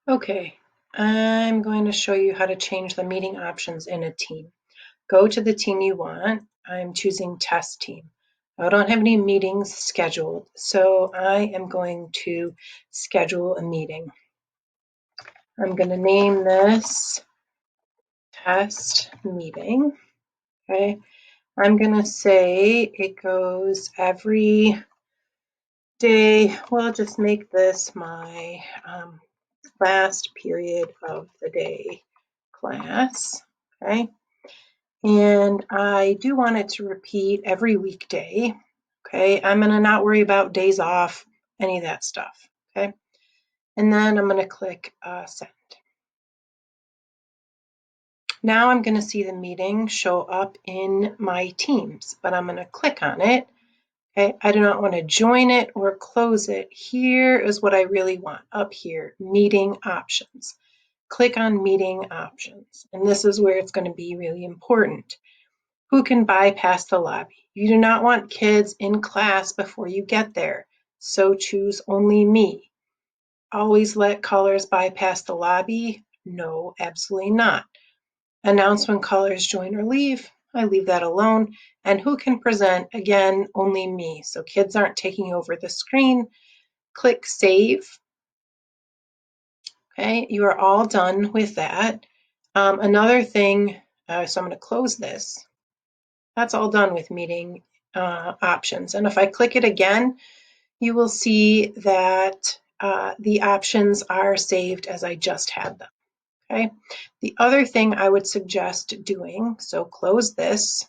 Okay, I'm going to show you how to change the meeting options in a team. Go to the team you want. I'm choosing test team. I don't have any meetings scheduled, so I am going to schedule a meeting. I'm going to name this test meeting. Okay, I'm going to say it goes every day. We'll just make this my last period of the day class. Okay, and I do want it to repeat every weekday. Okay, I'm going to not worry about days off, any of that stuff. Okay, and then I'm going to click send. Now I'm going to see the meeting show up in my Teams, but I'm going to click on it. Okay, I do not want to join it or close it. Here is what I really want up here, meeting options. Click on meeting options, and this is where it's going to be really important. Who can bypass the lobby? You do not want kids in class before you get there, so choose only me. Always let callers bypass the lobby? No, absolutely not. Announce when callers join or leave? I leave that alone. And who can present? Again, only me. So kids aren't taking over the screen. Click save. Okay, you are all done with that. Another thing, so I'm going to close this. That's all done with meeting options. And if I click it again, you will see that the options are saved as I just had them. Okay. The other thing I would suggest doing, so close this,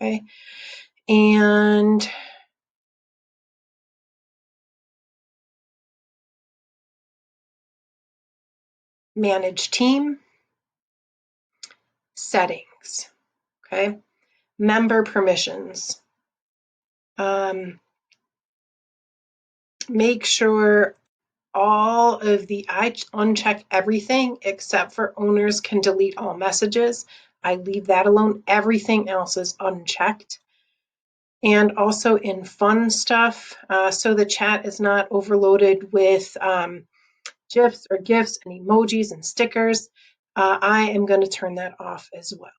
okay, and manage team, settings, okay, member permissions. Make sure all of the, I uncheck everything except for owners can delete all messages. I leave that alone. Everything else is unchecked. And also in fun stuff, so the chat is not overloaded with GIFs or GIFs and emojis and stickers. I am going to turn that off as well.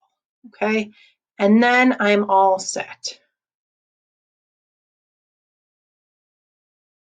Okay, and then I'm all set.